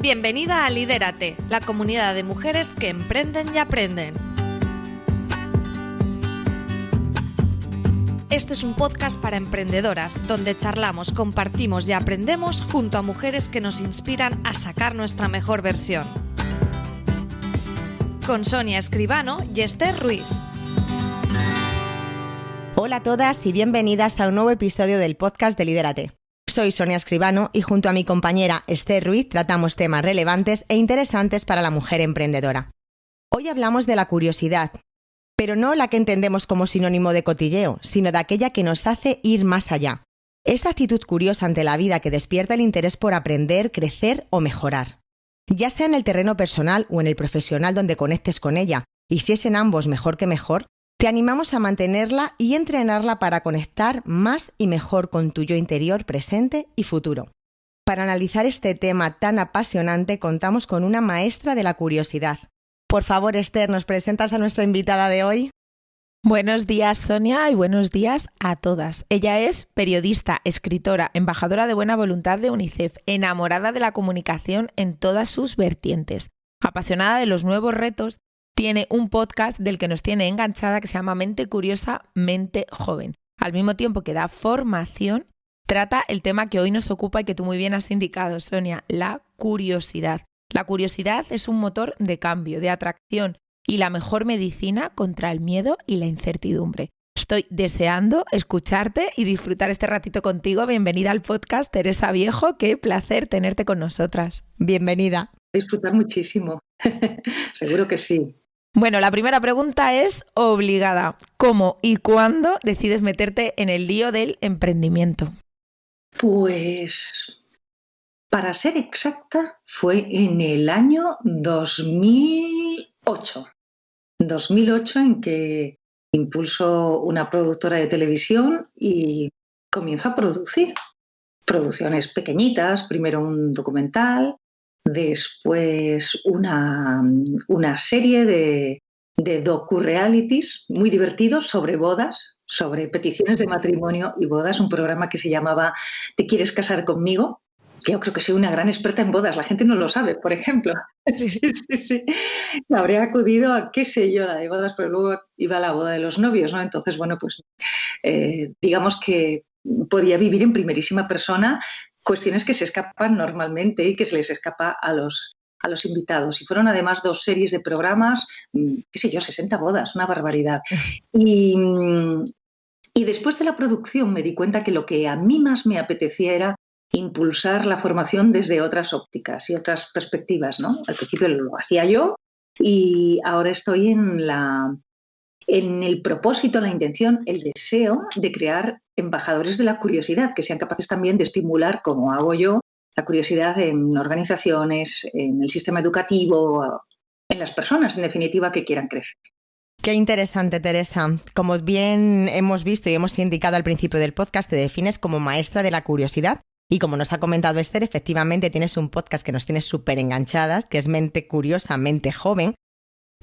Bienvenida a Lidérate, la comunidad de mujeres que emprenden y aprenden. Este es un podcast para emprendedoras, donde charlamos, compartimos y aprendemos junto a mujeres que nos inspiran a sacar nuestra mejor versión. Con Sonia Escribano y Esther Ruiz. Hola a todas y bienvenidas a un nuevo episodio del podcast de Lidérate. Soy Sonia Escribano y junto a mi compañera Esther Ruiz tratamos temas relevantes e interesantes para la mujer emprendedora. Hoy hablamos de la curiosidad, pero no la que entendemos como sinónimo de cotilleo, sino de aquella que nos hace ir más allá. Esa actitud curiosa ante la vida que despierta el interés por aprender, crecer o mejorar. Ya sea en el terreno personal o en el profesional donde conectes con ella, y si es en ambos mejor que mejor, te animamos a mantenerla y entrenarla para conectar más y mejor con tu yo interior presente y futuro. Para analizar este tema tan apasionante contamos con una maestra de la curiosidad. Por favor, Esther, ¿nos presentas a nuestra invitada de hoy? Buenos días, Sonia, y buenos días a todas. Ella es periodista, escritora, embajadora de buena voluntad de UNICEF, enamorada de la comunicación en todas sus vertientes, apasionada de los nuevos retos. Tiene un podcast del que nos tiene enganchada que se llama Mente Curiosa, Mente Joven. Al mismo tiempo que da formación, trata el tema que hoy nos ocupa y que tú muy bien has indicado, Sonia, la curiosidad. La curiosidad es un motor de cambio, de atracción y la mejor medicina contra el miedo y la incertidumbre. Estoy deseando escucharte y disfrutar este ratito contigo. Bienvenida al podcast, Teresa Viejo. Qué placer tenerte con nosotras. Bienvenida. Disfrutar muchísimo. Seguro que sí. Bueno, la primera pregunta es obligada. ¿Cómo y cuándo decides meterte en el lío del emprendimiento? Pues, para ser exacta, fue en el año 2008. 2008 en que impulso una productora de televisión y comienzo a producir producciones pequeñitas, primero un documental, después una serie de docu-realities muy divertidos sobre bodas, sobre peticiones de matrimonio y bodas, un programa que se llamaba ¿Te quieres casar conmigo? Yo creo que soy una gran experta en bodas, la gente no lo sabe, por ejemplo. Sí. Habría acudido a, qué sé yo, la de bodas, pero luego iba a la boda de los novios, ¿no? Entonces, bueno, pues digamos que podía vivir en primerísima persona cuestiones que se escapan normalmente y que se les escapa a los invitados. Y fueron además 2 series de programas, qué sé yo, 60 bodas, una barbaridad. Y después de la producción me di cuenta que lo que a mí más me apetecía era impulsar la formación desde otras ópticas y otras perspectivas, ¿no? Al principio lo hacía yo y ahora estoy en el propósito, la intención, el deseo de crear embajadores de la curiosidad que sean capaces también de estimular, como hago yo, la curiosidad en organizaciones, en el sistema educativo, en las personas, en definitiva, que quieran crecer. Qué interesante, Teresa. Como bien hemos visto y hemos indicado al principio del podcast, te defines como maestra de la curiosidad. Y como nos ha comentado Esther, efectivamente tienes un podcast que nos tiene súper enganchadas, que es Mente Curiosa, Mente Joven.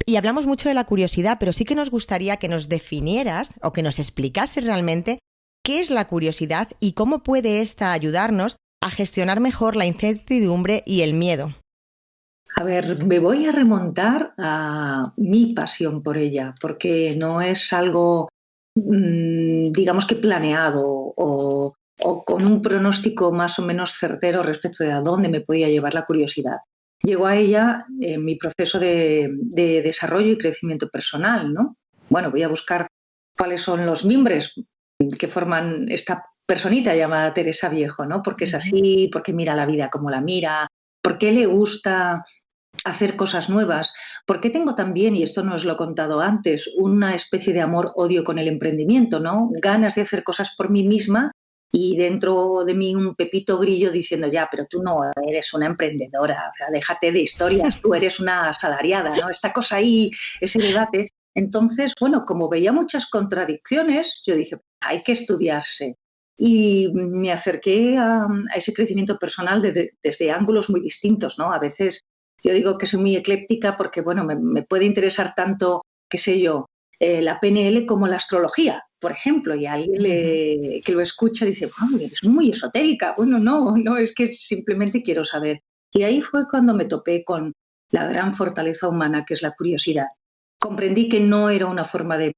Y hablamos mucho de la curiosidad, pero sí que nos gustaría que nos definieras o que nos explicases realmente qué es la curiosidad y cómo puede esta ayudarnos a gestionar mejor la incertidumbre y el miedo. A ver, me voy a remontar a mi pasión por ella, porque no es algo, digamos que planeado o con un pronóstico más o menos certero respecto de a dónde me podía llevar la curiosidad. Llegó a ella en mi proceso de desarrollo y crecimiento personal, ¿no? Bueno, voy a buscar cuáles son los mimbres que forman esta personita llamada Teresa Viejo, ¿no? ¿Por qué es así? ¿Por qué mira la vida como la mira? ¿Por qué le gusta hacer cosas nuevas? ¿Por qué tengo también, y esto no os lo he contado antes, una especie de amor-odio con el emprendimiento, ¿no? Ganas de hacer cosas por mí misma y dentro de mí un pepito grillo diciendo, ya, pero tú no eres una emprendedora, o sea, déjate de historias, tú eres una asalariada, ¿no? Esta cosa ahí, ese debate. Entonces, bueno, como veía muchas contradicciones, yo dije, hay que estudiarse. Y me acerqué a ese crecimiento personal desde ángulos muy distintos, ¿no? A veces yo digo que soy muy ecléptica porque, bueno, me puede interesar tanto, qué sé yo, la PNL como la astrología, por ejemplo, y a alguien que lo escucha dice, wow, eres muy esotérica. Bueno, no, es que simplemente quiero saber Y ahí fue cuando me topé con la gran fortaleza humana que es la curiosidad. Comprendí que no era una forma de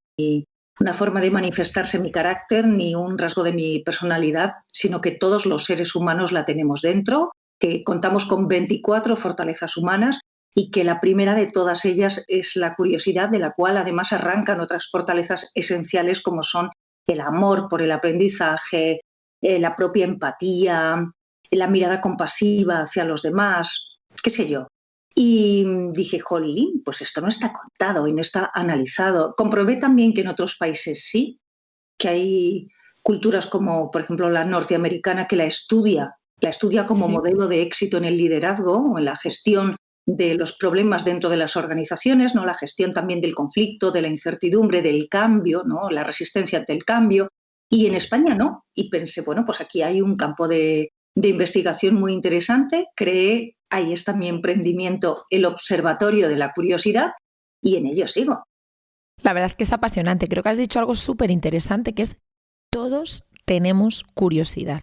manifestarse mi carácter ni un rasgo de mi personalidad, sino que todos los seres humanos la tenemos dentro, que contamos con 24 fortalezas humanas y que la primera de todas ellas es la curiosidad, de la cual además arrancan otras fortalezas esenciales como son el amor por el aprendizaje, la propia empatía, la mirada compasiva hacia los demás, qué sé yo. Y dije, jolín, pues esto no está contado y no está analizado. Comprobé también que en otros países sí, que hay culturas como, por ejemplo, la norteamericana que la estudia como modelo de éxito en el liderazgo o en la gestión de los problemas dentro de las organizaciones, ¿no? La gestión también del conflicto, de la incertidumbre, del cambio, ¿no? La resistencia ante el cambio. Y en España no. Y pensé, bueno, pues aquí hay un campo de investigación muy interesante. Creé, ahí está mi emprendimiento, el Observatorio de la Curiosidad, y en ello sigo. La verdad es que es apasionante. Creo que has dicho algo súper interesante, que es todos tenemos curiosidad,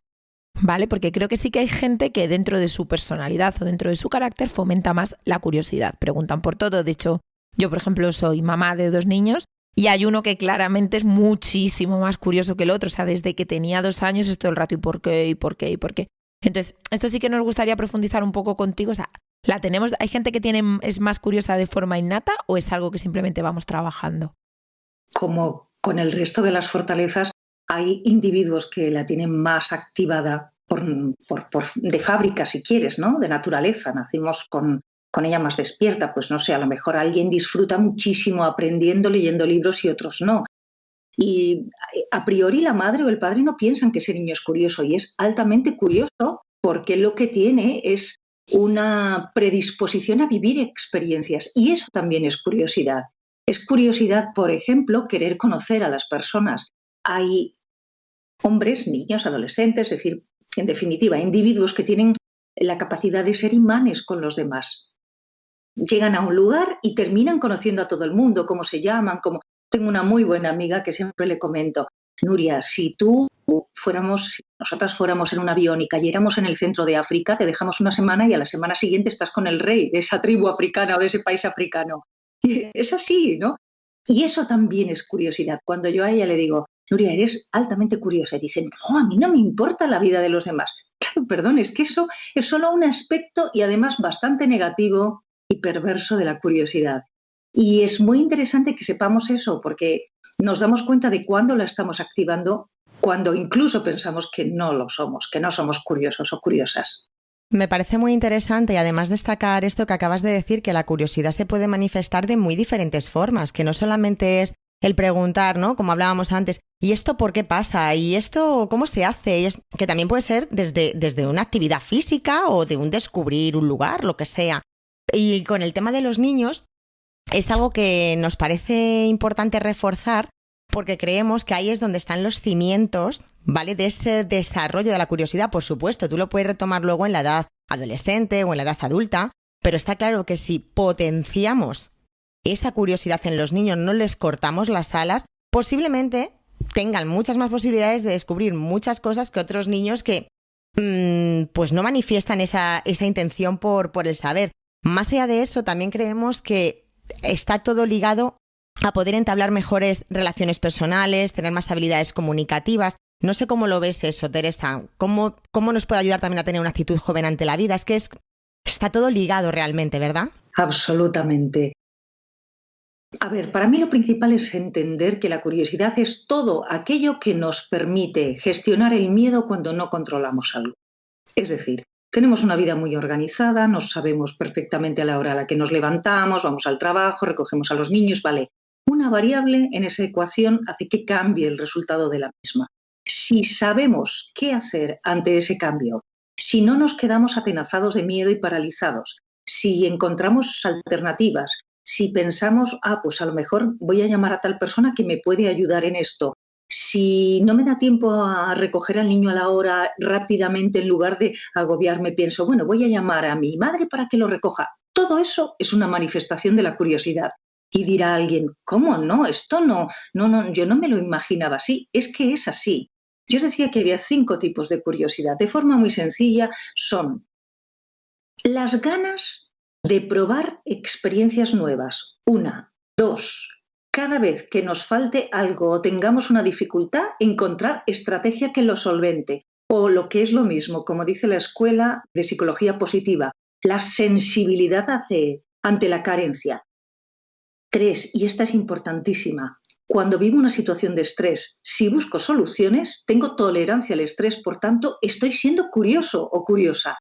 ¿vale? Porque creo que sí que hay gente que dentro de su personalidad o dentro de su carácter fomenta más la curiosidad. Preguntan por todo. De hecho, yo, por ejemplo, soy mamá de 2 niños y hay uno que claramente es muchísimo más curioso que el otro. O sea, desde que tenía 2 años es todo el rato ¿y por qué? ¿Y por qué? ¿Y por qué? Entonces, esto sí que nos gustaría profundizar un poco contigo. O sea, ¿hay gente que es más curiosa de forma innata o es algo que simplemente vamos trabajando? Como con el resto de las fortalezas, hay individuos que la tienen más activada de fábrica, si quieres, ¿no? De naturaleza. Nacimos con ella más despierta. Pues no sé, a lo mejor alguien disfruta muchísimo aprendiendo, leyendo libros y otros no. Y a priori la madre o el padre no piensan que ese niño es curioso y es altamente curioso porque lo que tiene es una predisposición a vivir experiencias y eso también es curiosidad. Es curiosidad, por ejemplo, querer conocer a las personas. Hay hombres, niños, adolescentes, es decir, en definitiva, individuos que tienen la capacidad de ser imanes con los demás. Llegan a un lugar y terminan conociendo a todo el mundo, cómo se llaman, Tengo una muy buena amiga que siempre le comento, Nuria, si nosotras fuéramos en un avión y cayéramos en el centro de África, te dejamos una semana y a la semana siguiente estás con el rey de esa tribu africana o de ese país africano. Y es así, ¿no? Y eso también es curiosidad. Cuando yo a ella le digo, Nuria, eres altamente curiosa, y dicen, no, a mí no me importa la vida de los demás. Claro, perdón, es que eso es solo un aspecto y además bastante negativo y perverso de la curiosidad. Y es muy interesante que sepamos eso porque nos damos cuenta de cuándo la estamos activando, cuando incluso pensamos que no lo somos, que no somos curiosos o curiosas. Me parece muy interesante y además destacar esto que acabas de decir, que la curiosidad se puede manifestar de muy diferentes formas, que no solamente es el preguntar, ¿no? Como hablábamos antes, ¿y esto por qué pasa? ¿Y esto cómo se hace? Y que también puede ser desde una actividad física o de un descubrir un lugar, lo que sea. Y con el tema de los niños, es algo que nos parece importante reforzar porque creemos que ahí es donde están los cimientos, ¿vale? De ese desarrollo de la curiosidad. Por supuesto, tú lo puedes retomar luego en la edad adolescente o en la edad adulta, pero está claro que si potenciamos esa curiosidad en los niños, no les cortamos las alas, posiblemente tengan muchas más posibilidades de descubrir muchas cosas que otros niños que pues no manifiestan esa intención por el saber. Más allá de eso, también creemos que está todo ligado a poder entablar mejores relaciones personales, tener más habilidades comunicativas. No sé cómo lo ves eso, Teresa. ¿Cómo nos puede ayudar también a tener una actitud joven ante la vida? Es que está todo ligado realmente, ¿verdad? Absolutamente. A ver, para mí lo principal es entender que la curiosidad es todo aquello que nos permite gestionar el miedo cuando no controlamos algo. Es decir, tenemos una vida muy organizada, nos sabemos perfectamente a la hora a la que nos levantamos, vamos al trabajo, recogemos a los niños, vale. Una variable en esa ecuación hace que cambie el resultado de la misma. Si sabemos qué hacer ante ese cambio, si no nos quedamos atenazados de miedo y paralizados, si encontramos alternativas, si pensamos, pues a lo mejor voy a llamar a tal persona que me puede ayudar en esto, si no me da tiempo a recoger al niño a la hora rápidamente, en lugar de agobiarme, pienso, bueno, voy a llamar a mi madre para que lo recoja. Todo eso es una manifestación de la curiosidad. Y dirá alguien, ¿cómo no? Esto no, yo no me lo imaginaba así. Es que es así. Yo os decía que había 5 tipos de curiosidad. De forma muy sencilla son las ganas de probar experiencias nuevas. 1, 2, cada vez que nos falte algo o tengamos una dificultad, encontrar estrategia que lo solvente. O lo que es lo mismo, como dice la Escuela de Psicología Positiva, la sensibilidad ante la carencia. 3, y esta es importantísima, cuando vivo una situación de estrés, si busco soluciones, tengo tolerancia al estrés, por tanto, estoy siendo curioso o curiosa.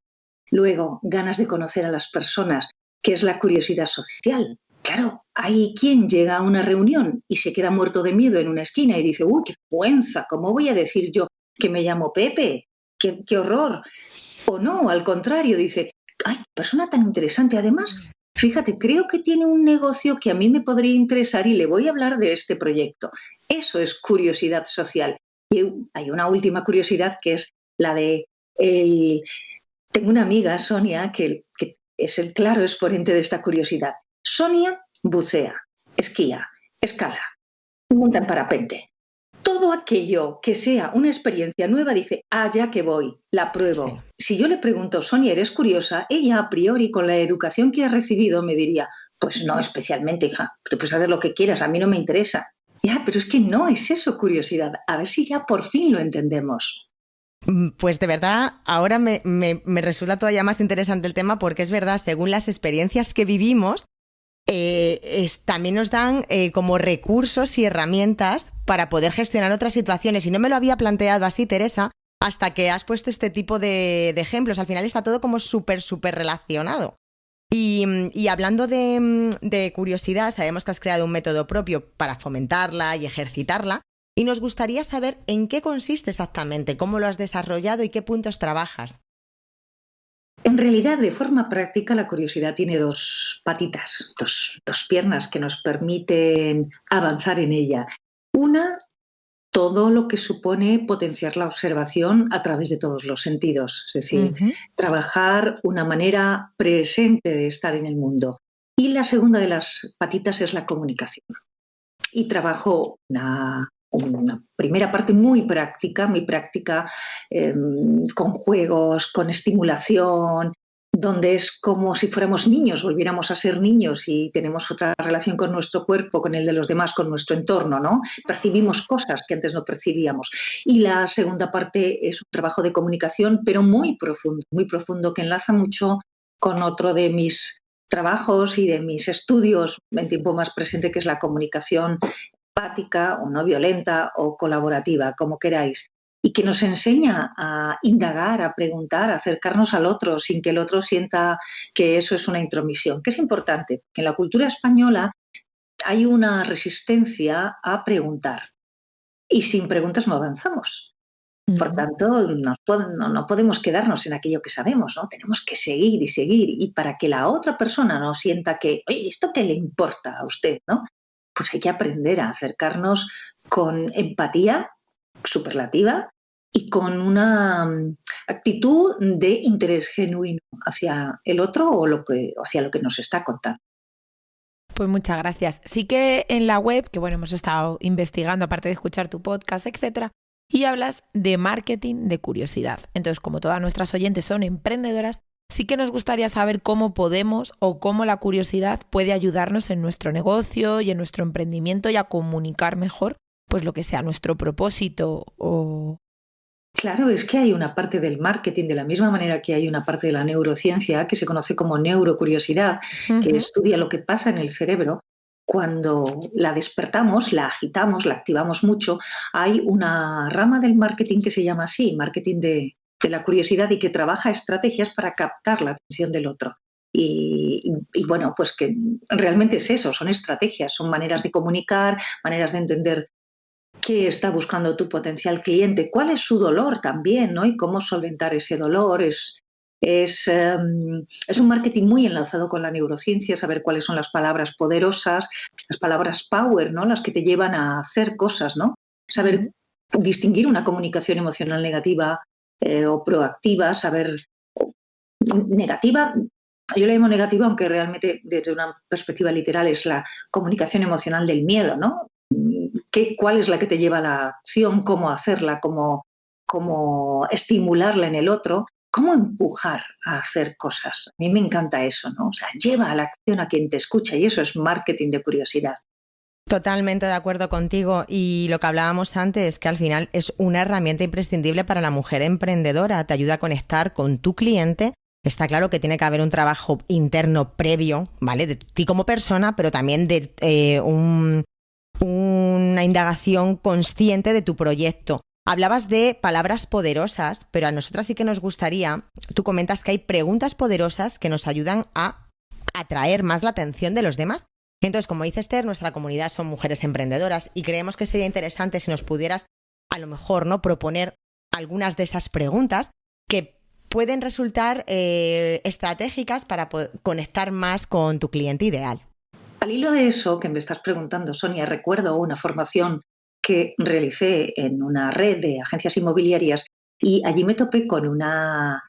Luego, ganas de conocer a las personas, que es la curiosidad social. Claro, hay quien llega a una reunión y se queda muerto de miedo en una esquina y dice, ¡uy, qué vergüenza! ¿Cómo voy a decir yo que me llamo Pepe? ¡Qué horror! O no, al contrario, dice, ¡ay, persona tan interesante! Además, fíjate, creo que tiene un negocio que a mí me podría interesar y le voy a hablar de este proyecto. Eso es curiosidad social. Y hay una última curiosidad que es la de... Tengo una amiga, Sonia, que es el claro exponente de esta curiosidad. Sonia bucea, esquía, escala, monta en parapente. Todo aquello que sea una experiencia nueva dice, ya que voy, la pruebo. Sí. Si yo le pregunto, Sonia, ¿eres curiosa? Ella a priori, con la educación que ha recibido, me diría, pues no especialmente, hija, tú puedes hacer lo que quieras, a mí no me interesa. Ya, pero es que no es eso curiosidad. A ver si ya por fin lo entendemos. Pues de verdad, ahora me resulta todavía más interesante el tema porque es verdad, según las experiencias que vivimos, también nos dan como recursos y herramientas para poder gestionar otras situaciones. Y no me lo había planteado así, Teresa, hasta que has puesto este tipo de ejemplos. Al final está todo como súper relacionado. Y hablando de curiosidad, sabemos que has creado un método propio para fomentarla y ejercitarla. Y nos gustaría saber en qué consiste exactamente, cómo lo has desarrollado y qué puntos trabajas. En realidad, de forma práctica, la curiosidad tiene dos patitas, dos piernas que nos permiten avanzar en ella. Una, todo lo que supone potenciar la observación a través de todos los sentidos, es decir, trabajar una manera presente de estar en el mundo. Y la segunda de las patitas es la comunicación. Y trabajo una primera parte muy práctica con juegos, con estimulación, donde es como si fuéramos niños, volviéramos a ser niños y tenemos otra relación con nuestro cuerpo, con el de los demás, con nuestro entorno, ¿no? Percibimos cosas que antes no percibíamos. Y la segunda parte es un trabajo de comunicación, pero muy profundo, que enlaza mucho con otro de mis trabajos y de mis estudios en tiempo más presente, que es la comunicación empática o no violenta o colaborativa, como queráis, y que nos enseña a indagar, a preguntar, a acercarnos al otro sin que el otro sienta que eso es una intromisión, que es importante, que en la cultura española hay una resistencia a preguntar y sin preguntas no avanzamos. Por tanto, no podemos quedarnos en aquello que sabemos, ¿no? Tenemos que seguir y para que la otra persona no sienta que, oye, ¿esto qué le importa a usted, no? Pues hay que aprender a acercarnos con empatía superlativa y con una actitud de interés genuino hacia el otro o hacia lo que nos está contando. Pues muchas gracias. Sí que en la web, que bueno, hemos estado investigando, aparte de escuchar tu podcast, etcétera, y hablas de marketing de curiosidad. Entonces, como todas nuestras oyentes son emprendedoras, sí que nos gustaría saber cómo podemos o cómo la curiosidad puede ayudarnos en nuestro negocio y en nuestro emprendimiento y a comunicar mejor pues lo que sea nuestro propósito o... Claro, es que hay una parte del marketing, de la misma manera que hay una parte de la neurociencia que se conoce como neurocuriosidad, que estudia lo que pasa en el cerebro. Cuando la despertamos, la agitamos, la activamos mucho, hay una rama del marketing que se llama así, marketing de la curiosidad, y que trabaja estrategias para captar la atención del otro. Y bueno, pues que realmente es eso, son estrategias, son maneras de comunicar, maneras de entender qué está buscando tu potencial cliente, cuál es su dolor también, ¿no? Y cómo solventar ese dolor. Es un marketing muy enlazado con la neurociencia, saber cuáles son las palabras poderosas, las palabras power, ¿no? Las que te llevan a hacer cosas, ¿no? Saber distinguir una comunicación emocional negativa o proactiva, saber negativa. Yo le llamo negativa, aunque realmente desde una perspectiva literal es la comunicación emocional del miedo, ¿no? ¿Cuál es la que te lleva a la acción? ¿Cómo hacerla? ¿Cómo estimularla en el otro? cómo empujar a hacer cosas. A mí me encanta eso, ¿no? O sea, lleva a la acción a quien te escucha y eso es marketing de curiosidad. Totalmente de acuerdo contigo, y lo que hablábamos antes es que al final es una herramienta imprescindible para la mujer emprendedora, te ayuda a conectar con tu cliente. Está claro que tiene que haber un trabajo interno previo, ¿vale? De ti como persona, pero también de una indagación consciente de tu proyecto. Hablabas de palabras poderosas, pero a nosotras sí que nos gustaría, tú comentas que hay preguntas poderosas que nos ayudan a atraer más la atención de los demás. Entonces, como dice Esther, nuestra comunidad son mujeres emprendedoras y creemos que sería interesante si nos pudieras, a lo mejor, ¿no?, proponer algunas de esas preguntas que pueden resultar estratégicas para conectar más con tu cliente ideal. Al hilo de eso que me estás preguntando, Sonia, recuerdo una formación que realicé en una red de agencias inmobiliarias y allí me topé con una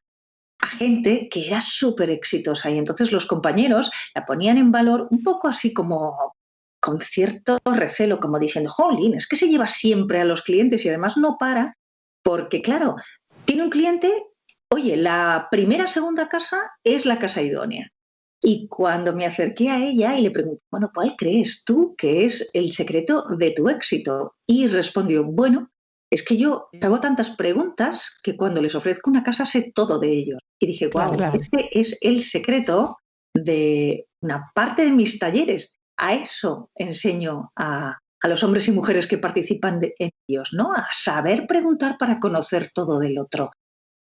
agente que era súper exitosa y entonces los compañeros la ponían en valor un poco así como con cierto recelo, como diciendo, jolín, es que se lleva siempre a los clientes y además no para, porque claro, tiene un cliente, oye, la primera, segunda casa es la casa idónea. Y cuando me acerqué a ella y le pregunté, bueno, ¿cuál crees tú que es el secreto de tu éxito? Y respondió, bueno, es que yo hago tantas preguntas que cuando les ofrezco una casa sé todo de ellos. Y dije, wow, Claro. este es el secreto de una parte de mis talleres. A eso enseño a los hombres y mujeres que participan en ellos, ¿no? A saber preguntar para conocer todo del otro.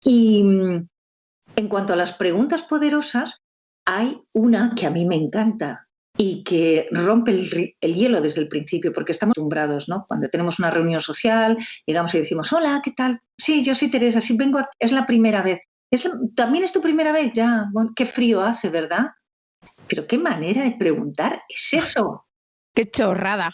Y en cuanto a las preguntas poderosas, hay una que a mí me encanta y que rompe el hielo desde el principio, porque estamos acostumbrados, ¿no? Cuando tenemos una reunión social, llegamos y decimos, hola, ¿qué tal? Sí, yo soy Teresa, sí, vengo, es la primera vez. ¿También es tu primera vez? Ya, bueno, qué frío hace, ¿verdad? Pero qué manera de preguntar es eso. ¡Qué chorrada!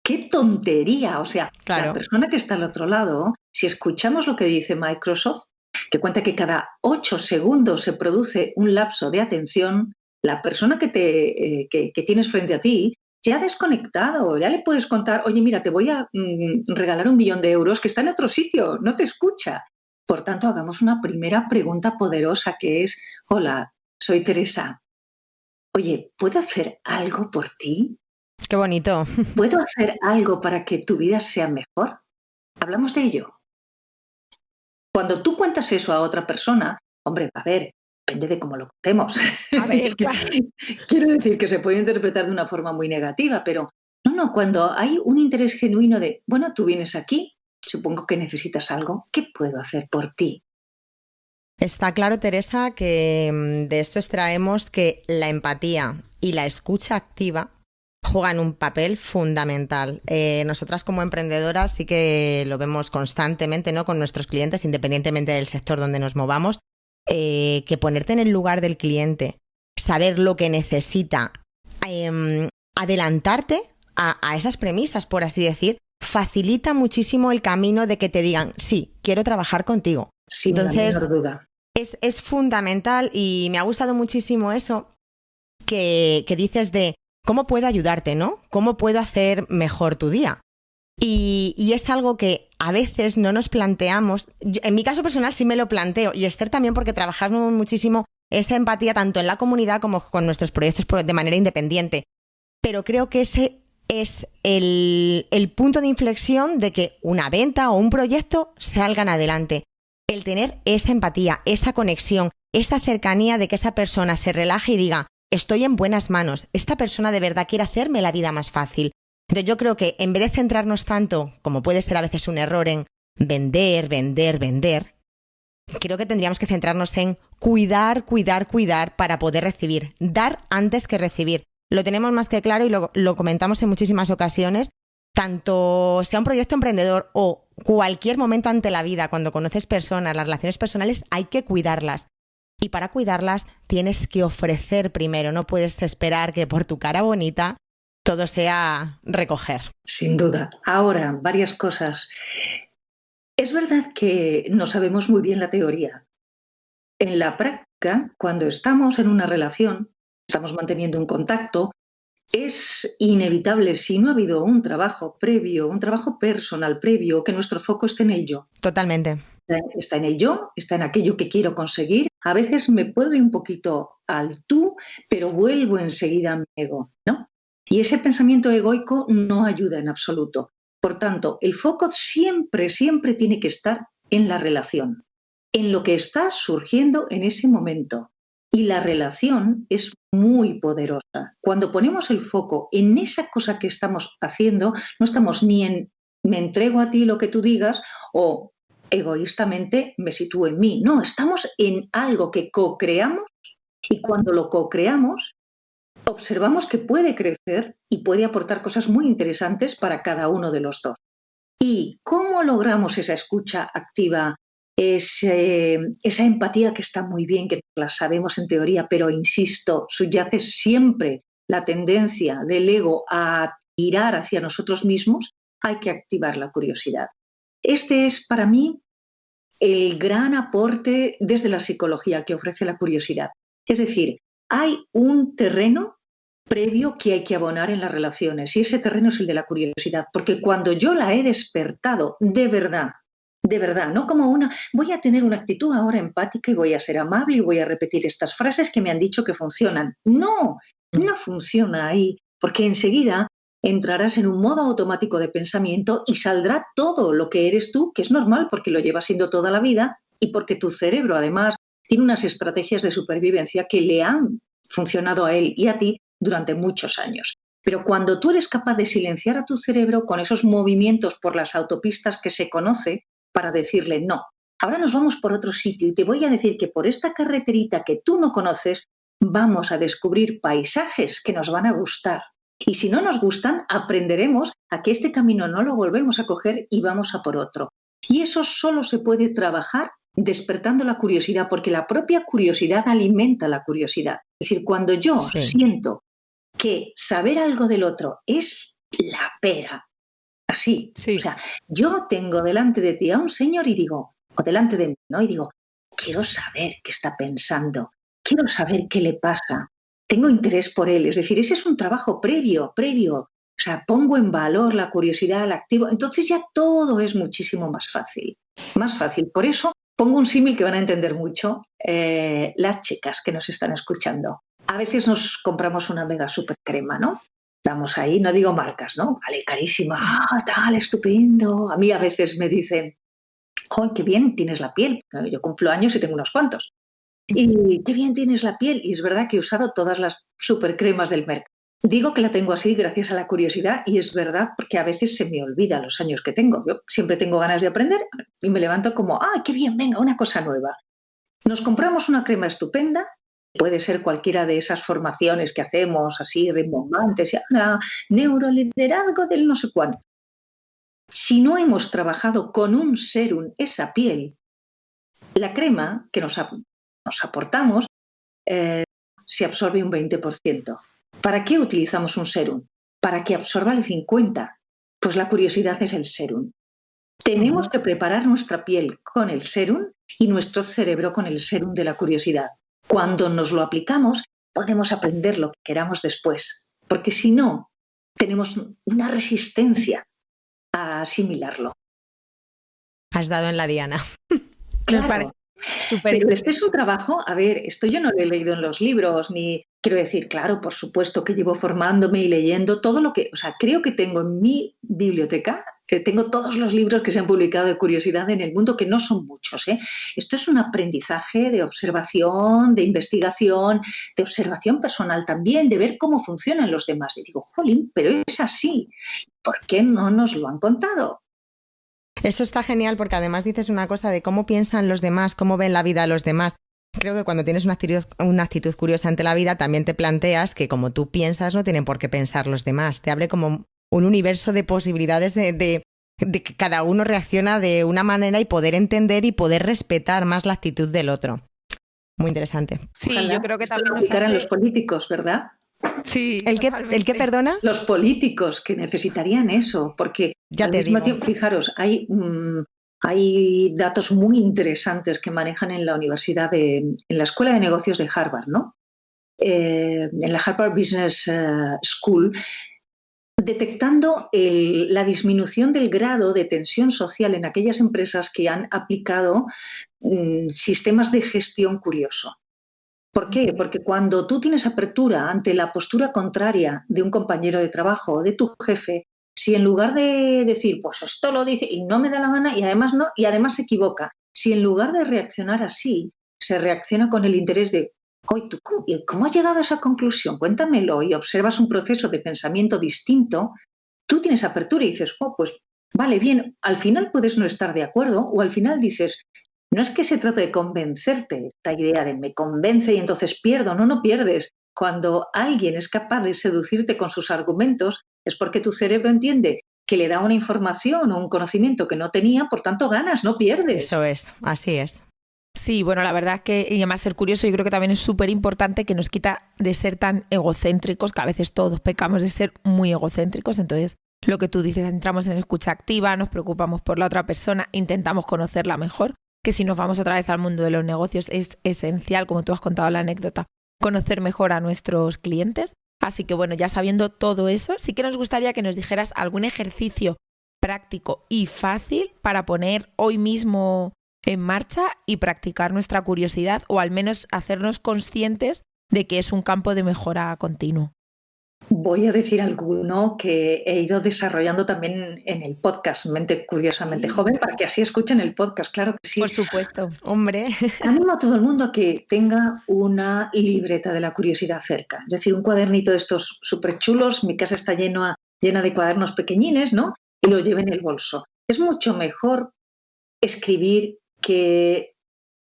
¡Qué tontería! O sea, Claro. La persona que está al otro lado, si escuchamos lo que dice Microsoft, que cuenta que cada 8 segundos se produce un lapso de atención, la persona que tienes frente a ti ya ha desconectado, ya le puedes contar, oye, mira, te voy a regalar 1 millón de euros que está en otro sitio, no te escucha. Por tanto, hagamos una primera pregunta poderosa que es, hola, soy Teresa. Oye, ¿puedo hacer algo por ti? Qué bonito. ¿Puedo hacer algo para que tu vida sea mejor? Hablamos de ello. Cuando tú cuentas eso a otra persona, hombre, a ver, depende de cómo lo contemos. A ver, claro. Quiero decir que se puede interpretar de una forma muy negativa, pero no, cuando hay un interés genuino de, bueno, tú vienes aquí, supongo que necesitas algo, ¿qué puedo hacer por ti? Está claro, Teresa, que de esto extraemos que la empatía y la escucha activa juegan un papel fundamental. Nosotras como emprendedoras sí que lo vemos constantemente, ¿no?, con nuestros clientes, independientemente del sector donde nos movamos, que ponerte en el lugar del cliente, saber lo que necesita, adelantarte a esas premisas, por así decir, facilita muchísimo el camino de que te digan, sí, quiero trabajar contigo. Sin la menor duda. Es fundamental y me ha gustado muchísimo eso que dices de cómo puedo ayudarte, ¿no? ¿Cómo puedo hacer mejor tu día? Y es algo que a veces no nos planteamos. En mi caso personal sí me lo planteo, y Esther también, porque trabajamos muchísimo esa empatía tanto en la comunidad como con nuestros proyectos de manera independiente. Pero creo que ese es el punto de inflexión de que una venta o un proyecto salgan adelante. El tener esa empatía, esa conexión, esa cercanía de que esa persona se relaje y diga, estoy en buenas manos, esta persona de verdad quiere hacerme la vida más fácil. Entonces yo creo que en vez de centrarnos tanto, como puede ser a veces un error, en vender, creo que tendríamos que centrarnos en cuidar para poder recibir, dar antes que recibir. Lo tenemos más que claro y lo comentamos en muchísimas ocasiones, tanto sea un proyecto emprendedor o cualquier momento ante la vida, cuando conoces personas, las relaciones personales hay que cuidarlas. Y para cuidarlas tienes que ofrecer primero, no puedes esperar que por tu cara bonita todo sea recoger. Sin duda. Ahora, varias cosas. Es verdad que no sabemos muy bien la teoría. En la práctica, cuando estamos en una relación, estamos manteniendo un contacto, es inevitable, si no ha habido un trabajo previo, un trabajo personal previo, que nuestro foco esté en el yo. Totalmente. está en el yo, está en aquello que quiero conseguir. A veces me puedo ir un poquito al tú, pero vuelvo enseguida a mi ego, ¿no? Y ese pensamiento egoico no ayuda en absoluto. Por tanto, el foco siempre, siempre tiene que estar en la relación, en lo que está surgiendo en ese momento. Y la relación es muy poderosa. Cuando ponemos el foco en esa cosa que estamos haciendo, no estamos ni en me entrego a ti lo que tú digas o egoístamente me sitúo en mí. No, estamos en algo que co-creamos y cuando lo co-creamos, observamos que puede crecer y puede aportar cosas muy interesantes para cada uno de los dos. ¿Y cómo logramos esa escucha activa? Esa empatía que está muy bien, que la sabemos en teoría, pero insisto, subyace siempre la tendencia del ego a tirar hacia nosotros mismos, hay que activar la curiosidad. Este es para mí el gran aporte desde la psicología que ofrece la curiosidad. Es decir, hay un terreno previo que hay que abonar en las relaciones y ese terreno es el de la curiosidad, porque cuando yo la he despertado de verdad, no como voy a tener una actitud ahora empática y voy a ser amable y voy a repetir estas frases que me han dicho que funcionan. No funciona ahí, porque enseguida entrarás en un modo automático de pensamiento y saldrá todo lo que eres tú, que es normal porque lo llevas siendo toda la vida y porque tu cerebro además tiene unas estrategias de supervivencia que le han funcionado a él y a ti durante muchos años. Pero cuando tú eres capaz de silenciar a tu cerebro con esos movimientos por las autopistas que se conoce para decirle no, ahora nos vamos por otro sitio y te voy a decir que por esta carreterita que tú no conoces vamos a descubrir paisajes que nos van a gustar. Y si no nos gustan, aprenderemos a que este camino no lo volvemos a coger y vamos a por otro. Y eso solo se puede trabajar despertando la curiosidad, porque la propia curiosidad alimenta la curiosidad. Es decir, cuando yo siento que saber algo del otro es la pera, así, o sea, yo tengo delante de ti a un señor y digo, o delante de mí, ¿no? Y digo, quiero saber qué está pensando, quiero saber qué le pasa, tengo interés por él. Es decir, ese es un trabajo previo. O sea, pongo en valor la curiosidad, la activo. Entonces ya todo es muchísimo más fácil. Más fácil. Por eso pongo un símil que van a entender mucho las chicas que nos están escuchando. A veces nos compramos una mega super crema, ¿no? Estamos ahí, no digo marcas, ¿no? Vale, carísima, tal, estupendo. A mí a veces me dicen, ¡ay, qué bien tienes la piel! Yo cumplo años y tengo unos cuantos. Y qué bien tienes la piel. Y es verdad que he usado todas las supercremas del mercado. Digo que la tengo así gracias a la curiosidad y es verdad porque a veces se me olvida los años que tengo. Yo siempre tengo ganas de aprender y me levanto como, qué bien, venga, una cosa nueva. Nos compramos una crema estupenda, puede ser cualquiera de esas formaciones que hacemos así rimbombantes y ahora neuroliderazgo del no sé cuánto. Si no hemos trabajado con un sérum esa piel, la crema que nos aportamos se absorbe un 20%. ¿Para qué utilizamos un sérum? Para que absorba el 50%. Pues la curiosidad es el sérum. Tenemos que preparar nuestra piel con el sérum y nuestro cerebro con el sérum de la curiosidad. Cuando nos lo aplicamos, podemos aprender lo que queramos después. Porque si no, tenemos una resistencia a asimilarlo. Has dado en la diana. Claro. Pero este es un trabajo, a ver, esto yo no lo he leído en los libros, ni quiero decir, claro, por supuesto que llevo formándome y leyendo todo lo que, o sea, creo que tengo en mi biblioteca, que tengo todos los libros que se han publicado de curiosidad en el mundo, que no son muchos, ¿eh? Esto es un aprendizaje de observación, de investigación, de observación personal también, de ver cómo funcionan los demás. Y digo, jolín, pero es así, ¿por qué no nos lo han contado? Eso está genial porque además dices una cosa de cómo piensan los demás, cómo ven la vida los demás. Creo que cuando tienes una actitud curiosa ante la vida también te planteas que como tú piensas no tienen por qué pensar los demás. Te abre como un universo de posibilidades de que cada uno reacciona de una manera y poder entender y poder respetar más la actitud del otro. Muy interesante. Sí, ojalá yo creo que también lo aplicaran los políticos, ¿verdad? Sí, ¿El qué, perdona? Los políticos que necesitarían eso, porque ya al te mismo digo. tiempo, fijaros, hay datos muy interesantes que manejan en la universidad, en la Escuela de Negocios de Harvard, ¿no? En la Harvard Business School detectando la disminución del grado de tensión social en aquellas empresas que han aplicado sistemas de gestión curioso. ¿Por qué? Porque cuando tú tienes apertura ante la postura contraria de un compañero de trabajo o de tu jefe, si en lugar de decir, pues esto lo dice y no me da la gana y además no, y además se equivoca, si en lugar de reaccionar así, se reacciona con el interés de, oye, ¿tú cómo has llegado a esa conclusión? Cuéntamelo, y observas un proceso de pensamiento distinto, tú tienes apertura y dices, pues vale, bien, al final puedes no estar de acuerdo o al final dices, no es que se trate de convencerte, esta idea de me convence y entonces pierdo, no pierdes. Cuando alguien es capaz de seducirte con sus argumentos es porque tu cerebro entiende que le da una información o un conocimiento que no tenía, por tanto ganas, no pierdes. Eso es, así es. Sí, bueno, la verdad es que, y además ser curioso, yo creo que también es súper importante, que nos quita de ser tan egocéntricos, que a veces todos pecamos de ser muy egocéntricos. Entonces, lo que tú dices, entramos en escucha activa, nos preocupamos por la otra persona, intentamos conocerla mejor, que si nos vamos otra vez al mundo de los negocios es esencial, como tú has contado la anécdota, conocer mejor a nuestros clientes. Así que bueno, ya sabiendo todo eso, sí que nos gustaría que nos dijeras algún ejercicio práctico y fácil para poner hoy mismo en marcha y practicar nuestra curiosidad, o al menos hacernos conscientes de que es un campo de mejora continuo. Voy a decir alguno que he ido desarrollando también en el podcast Mente Curiosamente Joven, para que así escuchen el podcast, claro que sí. Por supuesto. Hombre. Animo a todo el mundo a que tenga una libreta de la curiosidad cerca, es decir, un cuadernito de estos súper chulos. Mi casa está llena de cuadernos pequeñines, ¿no? Y lo lleve en el bolso. Es mucho mejor escribir, que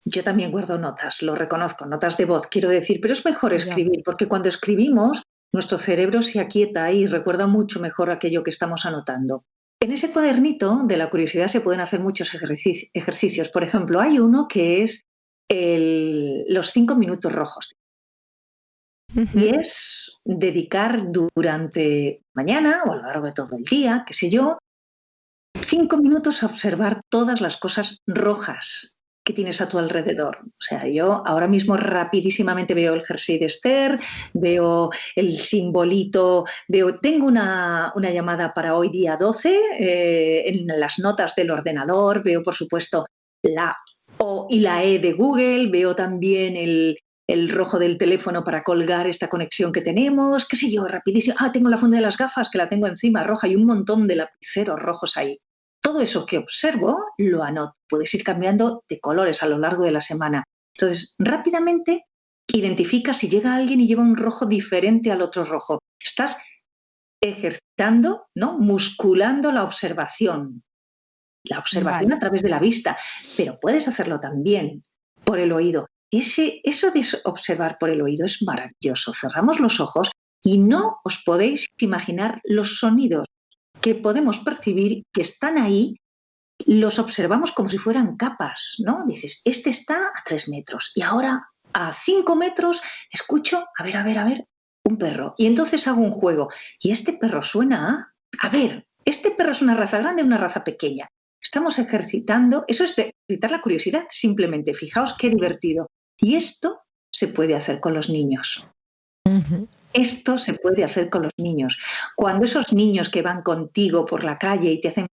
yo también guardo notas, lo reconozco, notas de voz, quiero decir, pero es mejor escribir, porque cuando escribimos nuestro cerebro se aquieta y recuerda mucho mejor aquello que estamos anotando. En ese cuadernito de la curiosidad se pueden hacer muchos ejercicios. Por ejemplo, hay uno que es los 5 minutos rojos. Y es dedicar durante mañana o a lo largo de todo el día, qué sé yo, 5 minutos a observar todas las cosas rojas que tienes a tu alrededor. O sea, yo ahora mismo rapidísimamente veo el jersey de Esther, veo el simbolito, tengo una llamada para hoy día 12 en las notas del ordenador, veo por supuesto la O y la E de Google, veo también el rojo del teléfono para colgar esta conexión que tenemos, qué sé yo, rapidísimo. Tengo la funda de las gafas que la tengo encima roja y un montón de lapiceros rojos ahí. Todo eso que observo lo anoto. Puedes ir cambiando de colores a lo largo de la semana. Entonces, rápidamente identifica si llega alguien y lleva un rojo diferente al otro rojo. Estás ejercitando, ¿no? Musculando la observación. La observación vale. A través de la vista. Pero puedes hacerlo también por el oído. Eso de observar por el oído es maravilloso. Cerramos los ojos y no os podéis imaginar los sonidos que podemos percibir, que están ahí, los observamos como si fueran capas, ¿no? Dices, este está a 3 metros y ahora a 5 metros escucho, a ver, un perro. Y entonces hago un juego. Y este perro suena a ver, este perro es una raza grande o una raza pequeña. Estamos ejercitando, eso es de ejercitar la curiosidad, simplemente. Fijaos qué divertido. Y esto se puede hacer con los niños. Uh-huh. Esto se puede hacer con los niños. Cuando esos niños que van contigo por la calle y te hacen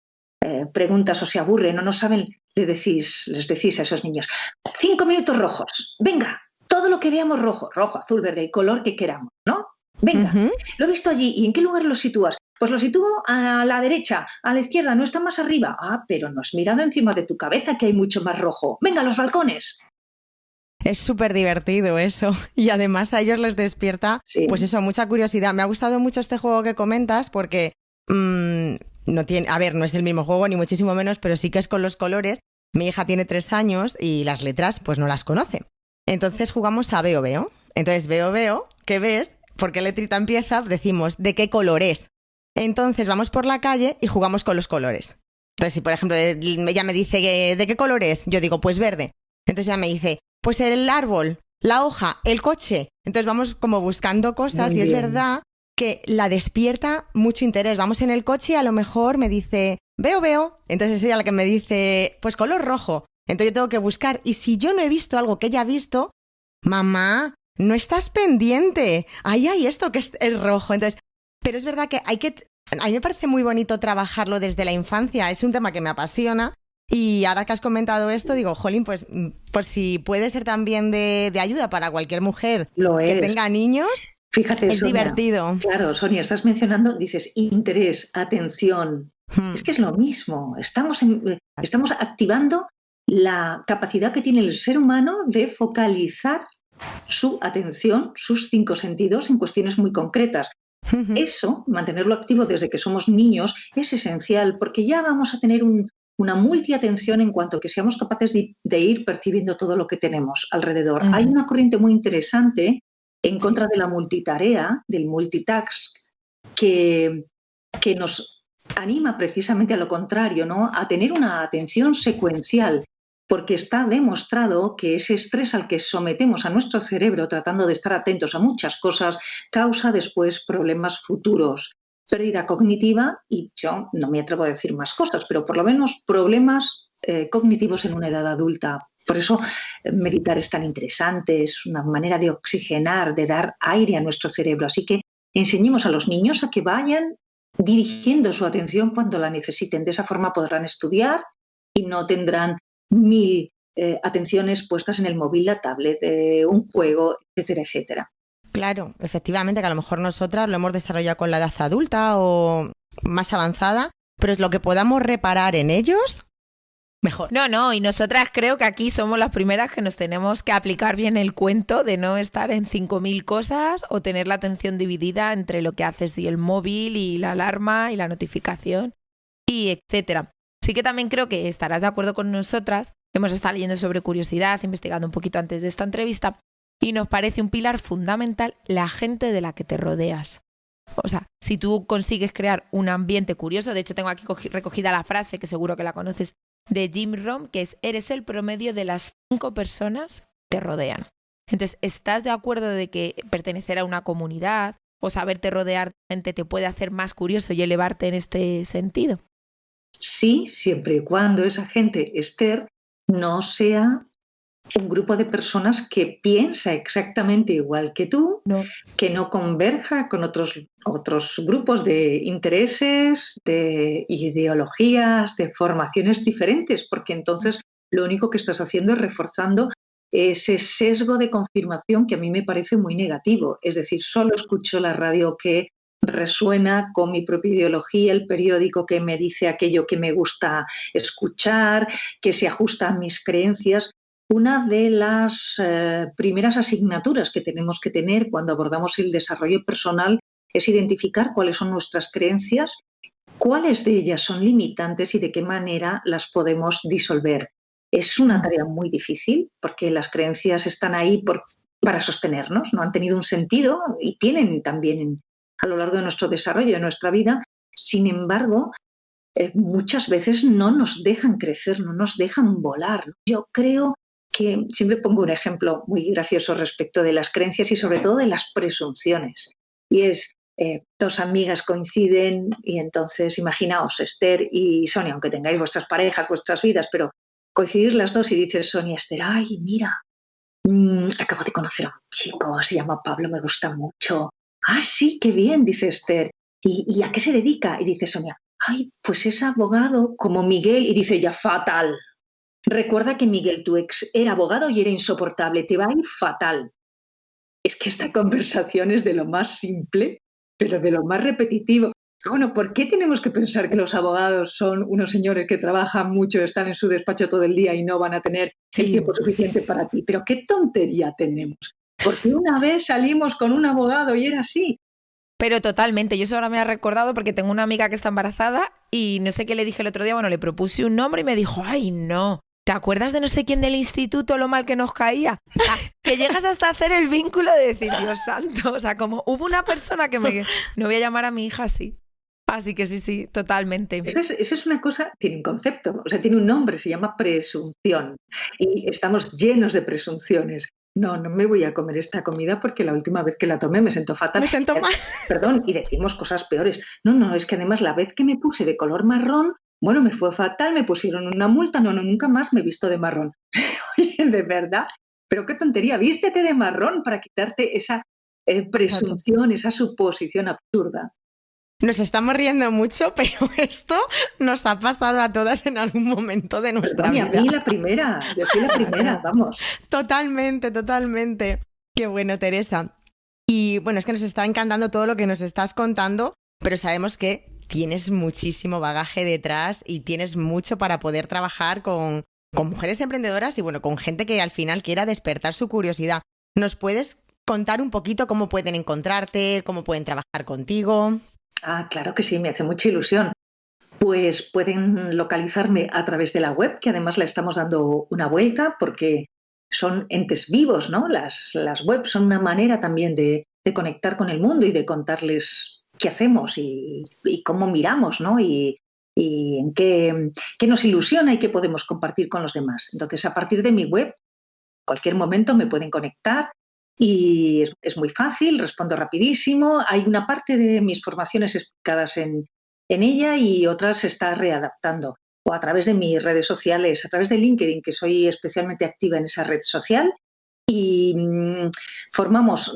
preguntas o se aburren o no saben, les decís a esos niños, 5 minutos rojos, venga, todo lo que veamos rojo, azul, verde, el color que queramos, ¿no? Venga, lo he visto allí. ¿Y en qué lugar lo sitúas? Pues lo sitúo a la derecha, a la izquierda, no está más arriba. Pero no has mirado encima de tu cabeza que hay mucho más rojo. Venga, los balcones. Es súper divertido eso, y además a ellos les despierta, pues eso, mucha curiosidad. Me ha gustado mucho este juego que comentas porque no es el mismo juego ni muchísimo menos, pero sí que es con los colores. Mi hija tiene 3 años y las letras pues no las conoce. Entonces jugamos a veo, veo. Entonces veo, ¿qué ves? ¿Por qué letrita empieza? Decimos, ¿de qué color es? Entonces vamos por la calle y jugamos con los colores. Entonces si por ejemplo ella me dice, ¿de qué color es? Yo digo, pues verde. Entonces ella me dice, pues el árbol, la hoja, el coche. Entonces vamos como buscando cosas. Muy y bien. Es verdad que la despierta mucho interés. Vamos en el coche y a lo mejor me dice, veo. Entonces es ella la que me dice, pues color rojo. Entonces yo tengo que buscar. Y si yo no he visto algo que ella ha visto, mamá, no estás pendiente. Ahí hay esto que es el rojo. Entonces, pero es verdad que hay que A mí me parece muy bonito trabajarlo desde la infancia, es un tema que me apasiona. Y ahora que has comentado esto, digo, jolín, pues por si puede ser también de ayuda para cualquier mujer que tenga niños, fíjate, es Sonia, divertido. Claro, Sonia, estás mencionando, dices, interés, atención. Es que es lo mismo. Estamos activando la capacidad que tiene el ser humano de focalizar su atención, sus 5 sentidos en cuestiones muy concretas. Eso, mantenerlo activo desde que somos niños, es esencial porque ya vamos a tener una multiatención en cuanto que seamos capaces de ir percibiendo todo lo que tenemos alrededor. Hay una corriente muy interesante en contra de la multitarea, del multitask, que nos anima precisamente a lo contrario, ¿no? A tener una atención secuencial, porque está demostrado que ese estrés al que sometemos a nuestro cerebro tratando de estar atentos a muchas cosas causa después problemas futuros. Pérdida cognitiva y yo no me atrevo a decir más cosas, pero por lo menos problemas cognitivos en una edad adulta. Por eso meditar es tan interesante, es una manera de oxigenar, de dar aire a nuestro cerebro. Así que enseñemos a los niños a que vayan dirigiendo su atención cuando la necesiten. De esa forma podrán estudiar y no tendrán 1000 atenciones puestas en el móvil, la tablet, un juego, etcétera, etcétera. Claro, efectivamente, que a lo mejor nosotras lo hemos desarrollado con la edad adulta o más avanzada, pero es lo que podamos reparar en ellos, mejor. No, y nosotras creo que aquí somos las primeras que nos tenemos que aplicar bien el cuento de no estar en 5.000 cosas o tener la atención dividida entre lo que haces y el móvil y la alarma y la notificación y etcétera. Sí que también creo que estarás de acuerdo con nosotras. Hemos estado leyendo sobre curiosidad, investigando un poquito antes de esta entrevista y nos parece un pilar fundamental la gente de la que te rodeas. O sea, si tú consigues crear un ambiente curioso, de hecho tengo aquí recogida la frase, que seguro que la conoces, de Jim Rohn, que es: eres el promedio de las 5 personas que te rodean. Entonces, ¿estás de acuerdo de que pertenecer a una comunidad o saberte rodear de gente te puede hacer más curioso y elevarte en este sentido? Sí, siempre y cuando esa gente, Esther, no sea un grupo de personas que piensa exactamente igual que tú, que no converja con otros grupos de intereses, de ideologías, de formaciones diferentes, porque entonces lo único que estás haciendo es reforzando ese sesgo de confirmación que a mí me parece muy negativo. Es decir, solo escucho la radio que resuena con mi propia ideología, el periódico que me dice aquello que me gusta escuchar, que se ajusta a mis creencias. Una de las primeras asignaturas que tenemos que tener cuando abordamos el desarrollo personal es identificar cuáles son nuestras creencias, cuáles de ellas son limitantes y de qué manera las podemos disolver. Es una tarea muy difícil porque las creencias están ahí para sostenernos, no han tenido un sentido y tienen también a lo largo de nuestro desarrollo, de nuestra vida. Sin embargo, muchas veces no nos dejan crecer, no nos dejan volar. Yo creo que siempre pongo un ejemplo muy gracioso respecto de las creencias y sobre todo de las presunciones. Y es, 2 amigas coinciden y entonces imaginaos, Esther y Sonia, aunque tengáis vuestras parejas, vuestras vidas, pero coincidís las dos y dices Sonia, Esther, ay, mira, acabo de conocer a un chico, se llama Pablo, me gusta mucho. Ah, sí, qué bien, dice Esther. ¿Y a qué se dedica? Y dice Sonia, ay, pues es abogado como Miguel. Y dice ella, fatal. Recuerda que Miguel, tu ex, era abogado y era insoportable, te va a ir fatal. Es que esta conversación es de lo más simple, pero de lo más repetitivo. Bueno, ¿por qué tenemos que pensar que los abogados son unos señores que trabajan mucho, están en su despacho todo el día y no van a tener el tiempo suficiente para ti? Pero qué tontería tenemos. Porque una vez salimos con un abogado y era así. Pero totalmente, yo eso ahora me ha recordado porque tengo una amiga que está embarazada y no sé qué le dije el otro día, bueno, le propuse un nombre y me dijo, ay, no, ¿te acuerdas de no sé quién del instituto, lo mal que nos caía? Que llegas hasta hacer el vínculo de decir, Dios santo, o sea, como hubo una persona que no voy a llamar a mi hija así. Así que sí, totalmente. Eso es una cosa, tiene un concepto, o sea, tiene un nombre, se llama presunción. Y estamos llenos de presunciones. No me voy a comer esta comida porque la última vez que la tomé me sentó fatal. Me siento mal. Perdón, y decimos cosas peores. No, es que además la vez que me puse de color marrón, bueno, me fue fatal, me pusieron una multa, nunca más me he visto de marrón. Oye, de verdad, pero qué tontería, vístete de marrón para quitarte esa presunción, esa suposición absurda. Nos estamos riendo mucho, pero esto nos ha pasado a todas en algún momento de nuestra vida. A mí la primera, yo soy la primera, vamos. Totalmente. Qué bueno, Teresa. Y bueno, es que nos está encantando todo lo que nos estás contando, pero sabemos que tienes muchísimo bagaje detrás y tienes mucho para poder trabajar con mujeres emprendedoras y bueno, con gente que al final quiera despertar su curiosidad. ¿Nos puedes contar un poquito cómo pueden encontrarte, cómo pueden trabajar contigo? Claro que sí, me hace mucha ilusión. Pues pueden localizarme a través de la web, que además la estamos dando una vuelta porque son entes vivos, ¿no? Las webs son una manera también de conectar con el mundo y de contarles qué hacemos y cómo miramos, ¿no? Y en qué nos ilusiona y qué podemos compartir con los demás. Entonces, a partir de mi web, en cualquier momento me pueden conectar y es muy fácil, respondo rapidísimo. Hay una parte de mis formaciones explicadas en ella y otras se está readaptando. O a través de mis redes sociales, a través de LinkedIn, que soy especialmente activa en esa red social. Y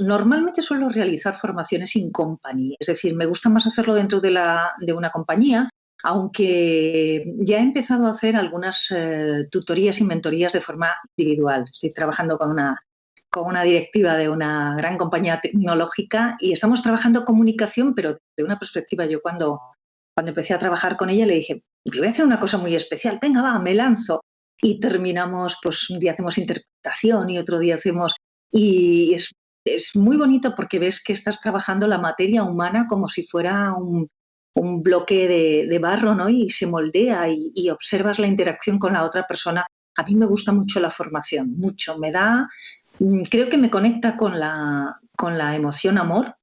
normalmente suelo realizar formaciones in company, es decir, me gusta más hacerlo dentro de una compañía, aunque ya he empezado a hacer algunas tutorías y mentorías de forma individual. Estoy trabajando con una directiva de una gran compañía tecnológica y estamos trabajando comunicación, pero de una perspectiva. Yo cuando empecé a trabajar con ella le dije, voy a hacer una cosa muy especial, venga, va, me lanzo. Y terminamos, pues un día hacemos interpretación y otro día hacemos... Y es muy bonito porque ves que estás trabajando la materia humana como si fuera un bloque de barro, ¿no? Y se moldea y observas la interacción con la otra persona. A mí me gusta mucho la formación, mucho. Creo que me conecta con la emoción amor,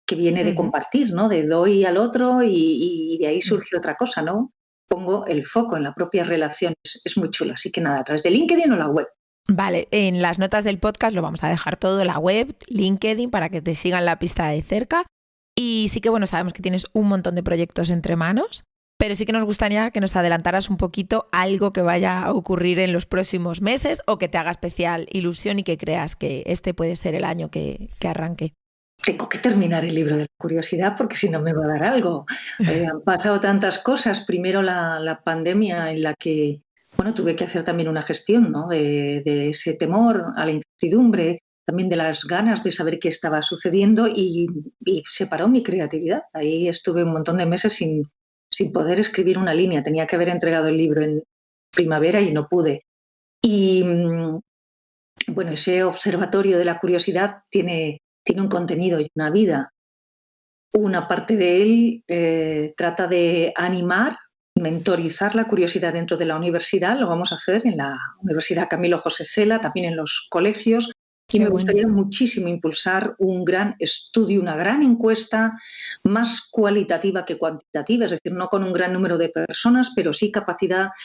que viene de compartir, ¿no? De doy al otro y de ahí surge otra cosa, ¿no? Pongo el foco en la propia relación. Es muy chulo. Así que nada, a través de LinkedIn o la web. Vale, en las notas del podcast lo vamos a dejar todo, la web, LinkedIn, para que te sigan la pista de cerca. Y sí que, bueno, sabemos que tienes un montón de proyectos entre manos, pero sí que nos gustaría que nos adelantaras un poquito algo que vaya a ocurrir en los próximos meses o que te haga especial ilusión y que creas que este puede ser el año que arranque. Tengo que terminar el libro de la curiosidad porque si no me va a dar algo. Han pasado tantas cosas. Primero la pandemia en la que tuve que hacer también una gestión, ¿no? de ese temor a la incertidumbre, también de las ganas de saber qué estaba sucediendo y se paró mi creatividad. Ahí estuve un montón de meses sin poder escribir una línea. Tenía que haber entregado el libro en primavera y no pude. Y ese observatorio de la curiosidad tiene un contenido y una vida. Una parte de él trata de animar, mentorizar la curiosidad dentro de la universidad. Lo vamos a hacer en la Universidad Camilo José Cela, también en los colegios. Y me gustaría muchísimo impulsar un gran estudio, una gran encuesta más cualitativa que cuantitativa, es decir, no con un gran número de personas, pero sí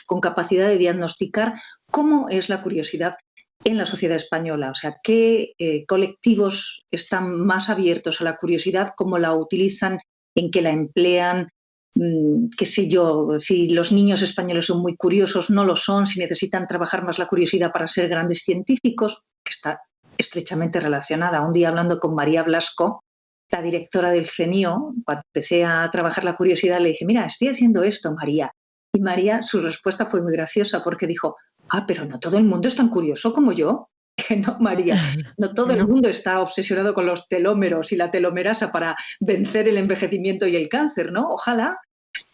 con capacidad de diagnosticar cómo es la curiosidad en la sociedad española. O sea, qué colectivos están más abiertos a la curiosidad, cómo la utilizan, en qué la emplean, qué sé yo, si los niños españoles son muy curiosos, no lo son, si necesitan trabajar más la curiosidad para ser grandes científicos, que está estrechamente relacionada. Un día hablando con María Blasco, la directora del CENIO, cuando empecé a trabajar la curiosidad, le dije, mira, estoy haciendo esto, María. Y María, su respuesta fue muy graciosa porque dijo, pero no todo el mundo es tan curioso como yo. No, María, no todo el mundo está obsesionado con los telómeros y la telomerasa para vencer el envejecimiento y el cáncer, ¿no? Ojalá.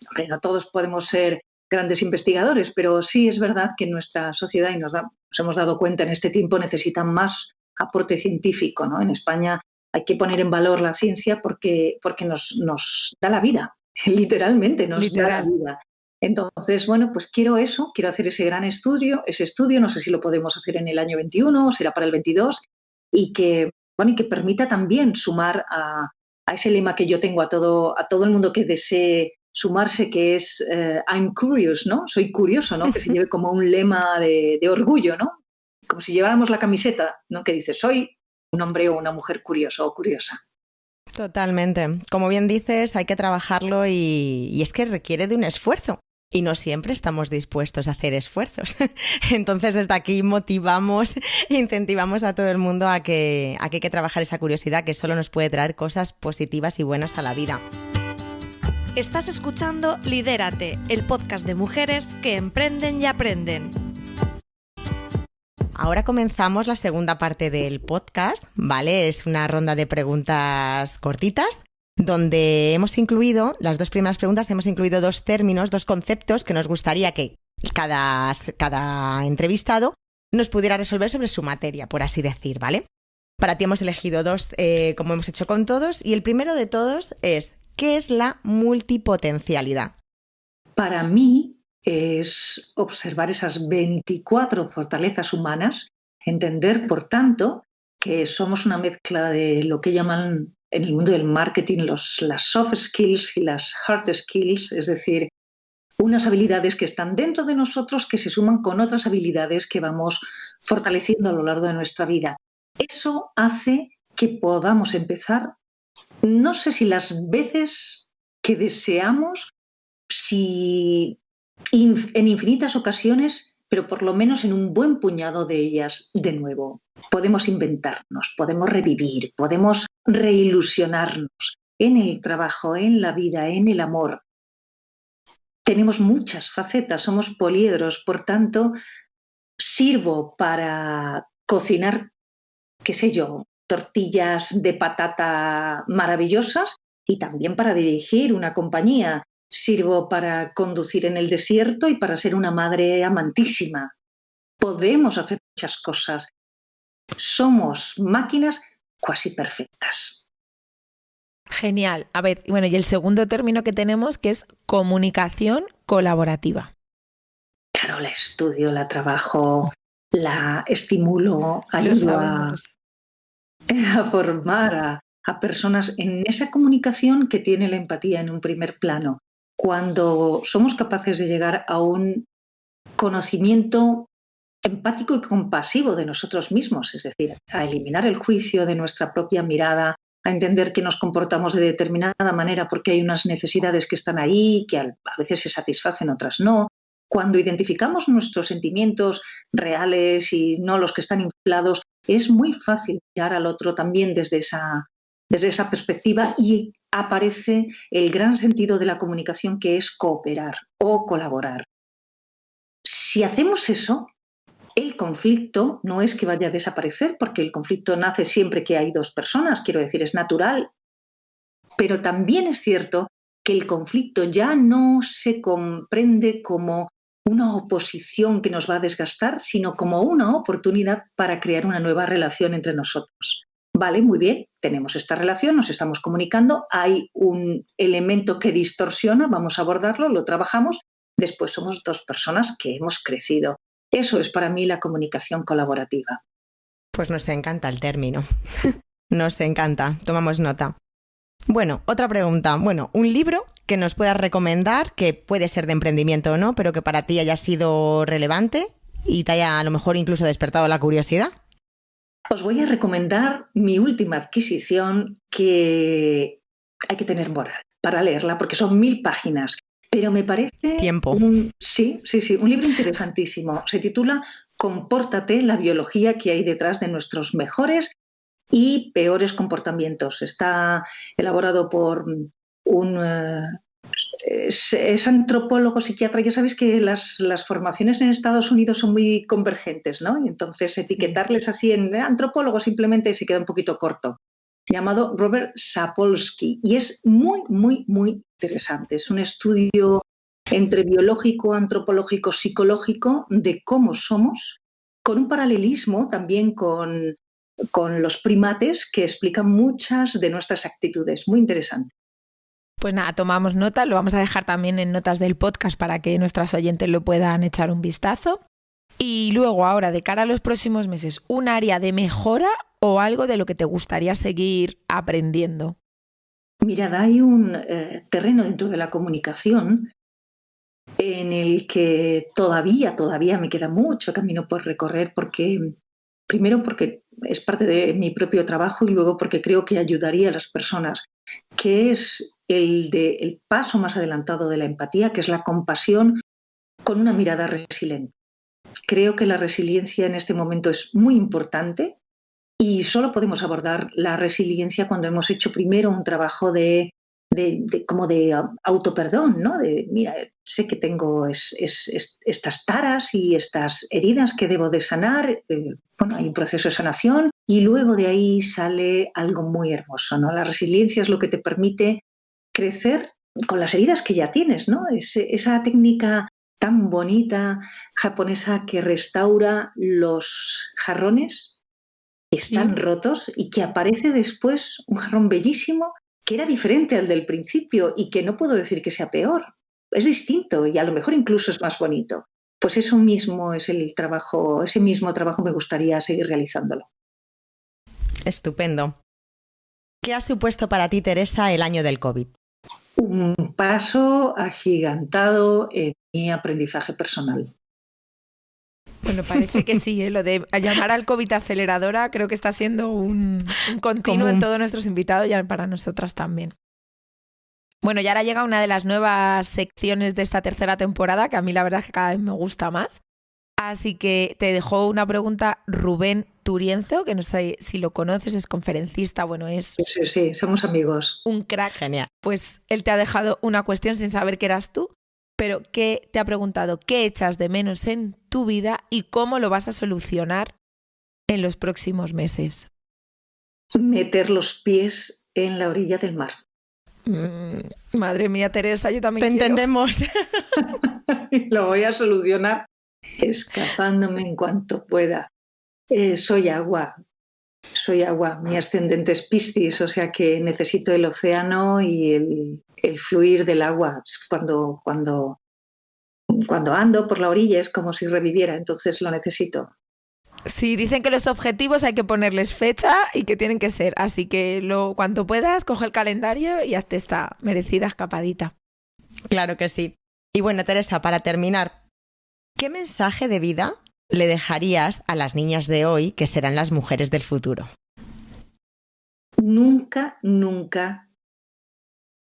Hombre, no todos podemos ser grandes investigadores, pero sí es verdad que nuestra sociedad, y nos hemos dado cuenta en este tiempo, necesitan más aporte científico, ¿no? En España hay que poner en valor la ciencia porque nos da la vida, literalmente nos da la vida. Entonces, pues quiero hacer ese gran estudio, no sé si lo podemos hacer en el año 21 o será para el 22, y que permita también sumar a ese lema que yo tengo a todo el mundo que desee sumarse, que es I'm curious, ¿no? Soy curioso, ¿no? Que se lleve como un lema de orgullo, ¿no? Como si lleváramos la camiseta, ¿no? Que dice, soy un hombre o una mujer curioso o curiosa. Totalmente. Como bien dices, hay que trabajarlo y es que requiere de un esfuerzo. Y no siempre estamos dispuestos a hacer esfuerzos. Entonces, desde aquí motivamos, incentivamos a todo el mundo a que hay que trabajar esa curiosidad que solo nos puede traer cosas positivas y buenas a la vida. Estás escuchando Lidérate, el podcast de mujeres que emprenden y aprenden. Ahora comenzamos la segunda parte del podcast, ¿vale? Es una ronda de preguntas cortitas donde hemos incluido, las dos primeras preguntas, hemos incluido dos términos, dos conceptos que nos gustaría que cada entrevistado nos pudiera resolver sobre su materia, por así decir, ¿vale? Para ti hemos elegido dos, como hemos hecho con todos, y el primero de todos es, ¿qué es la multipotencialidad? Para mí es observar esas 24 fortalezas humanas, entender, por tanto, que somos una mezcla de lo que llaman en el mundo del marketing las soft skills y las hard skills, es decir, unas habilidades que están dentro de nosotros que se suman con otras habilidades que vamos fortaleciendo a lo largo de nuestra vida. Eso hace que podamos empezar, no sé si las veces que deseamos, si en infinitas ocasiones, pero por lo menos en un buen puñado de ellas de nuevo. Podemos inventarnos, podemos revivir, podemos reilusionarnos en el trabajo, en la vida, en el amor. Tenemos muchas facetas, somos poliedros, por tanto, sirvo para cocinar, qué sé yo, tortillas de patata maravillosas y también para dirigir una compañía. Sirvo para conducir en el desierto y para ser una madre amantísima. Podemos hacer muchas cosas. Somos máquinas cuasi perfectas. Genial. A ver, bueno, y el segundo término que tenemos, que es comunicación colaborativa. Claro, la estudio, la trabajo, la estimulo, ayudo a formar a personas en esa comunicación que tiene la empatía en un primer plano. Cuando somos capaces de llegar a un conocimiento empático y compasivo de nosotros mismos, es decir, a eliminar el juicio de nuestra propia mirada, a entender que nos comportamos de determinada manera porque hay unas necesidades que están ahí, que a veces se satisfacen, otras no. Cuando identificamos nuestros sentimientos reales y no los que están inflados, es muy fácil mirar al otro también desde esa perspectiva y aparece el gran sentido de la comunicación, que es cooperar o colaborar. Si hacemos eso, el conflicto no es que vaya a desaparecer, porque el conflicto nace siempre que hay dos personas, quiero decir, es natural, pero también es cierto que el conflicto ya no se comprende como una oposición que nos va a desgastar, sino como una oportunidad para crear una nueva relación entre nosotros. Vale, muy bien, tenemos esta relación, nos estamos comunicando, hay un elemento que distorsiona, vamos a abordarlo, lo trabajamos, después somos dos personas que hemos crecido. Eso es para mí la comunicación colaborativa. Pues nos encanta el término. Nos encanta, tomamos nota. Bueno, otra pregunta. Bueno, un libro que nos puedas recomendar, que puede ser de emprendimiento o no, pero que para ti haya sido relevante y te haya a lo mejor incluso despertado la curiosidad. Os voy a recomendar mi última adquisición, que hay que tener moral para leerla, porque son 1000 páginas, pero me parece... Tiempo. Un libro interesantísimo. Se titula Compórtate, la biología que hay detrás de nuestros mejores y peores comportamientos. Está elaborado por es antropólogo, psiquiatra. Ya sabéis que las formaciones en Estados Unidos son muy convergentes, ¿no? Y entonces etiquetarles así en antropólogo simplemente se queda un poquito corto. Llamado Robert Sapolsky, y es muy, muy, muy interesante. Es un estudio entre biológico, antropológico, psicológico de cómo somos, con un paralelismo también con los primates que explican muchas de nuestras actitudes. Muy interesante. Pues nada, tomamos nota, lo vamos a dejar también en notas del podcast para que nuestras oyentes lo puedan echar un vistazo. Y luego ahora, de cara a los próximos meses, ¿un área de mejora o algo de lo que te gustaría seguir aprendiendo? Mirad, hay un terreno dentro de la comunicación en el que todavía me queda mucho camino por recorrer, primero porque es parte de mi propio trabajo y luego porque creo que ayudaría a las personas, que es el paso más adelantado de la empatía, que es la compasión con una mirada resiliente. Creo que la resiliencia en este momento es muy importante y solo podemos abordar la resiliencia cuando hemos hecho primero un trabajo de como de autoperdón, ¿no? De, mira, sé que tengo estas taras y estas heridas que debo de sanar. Bueno, hay un proceso de sanación y luego de ahí sale algo muy hermoso, ¿no? La resiliencia es lo que te permite crecer con las heridas que ya tienes, ¿no? Esa técnica tan bonita japonesa que restaura los jarrones que están rotos y que aparece después un jarrón bellísimo que era diferente al del principio y que no puedo decir que sea peor, es distinto y a lo mejor incluso es más bonito. Pues eso mismo es el trabajo, ese mismo trabajo me gustaría seguir realizándolo. Estupendo. ¿Qué ha supuesto para ti, Teresa, el año del COVID? Un paso agigantado en mi aprendizaje personal. Bueno, parece que sí, lo de llamar al COVID aceleradora creo que está siendo un continuo común en todos nuestros invitados y para nosotras también. Bueno, y ahora llega una de las nuevas secciones de esta tercera temporada, que a mí la verdad es que cada vez me gusta más. Así que te dejó una pregunta Rubén Turienzo, que no sé si lo conoces, es conferencista, bueno, es... Sí, somos amigos. Un crack. Genial. Pues él te ha dejado una cuestión sin saber que eras tú, pero que te ha preguntado qué echas de menos en tu vida y cómo lo vas a solucionar en los próximos meses. Meter los pies en la orilla del mar. Madre mía, Teresa, yo también Te quiero. entendemos. Lo voy a solucionar escapándome en cuanto pueda. Soy agua. Mi ascendente es Piscis, o sea que necesito el océano y el fluir del agua. Cuando ando por la orilla es como si reviviera, entonces lo necesito. Sí, dicen que los objetivos hay que ponerles fecha y que tienen que ser. Así que cuanto puedas, coge el calendario y hazte esta merecida escapadita. Claro que sí. Y bueno, Teresa, para terminar, ¿qué mensaje de vida le dejarías a las niñas de hoy, que serán las mujeres del futuro? Nunca,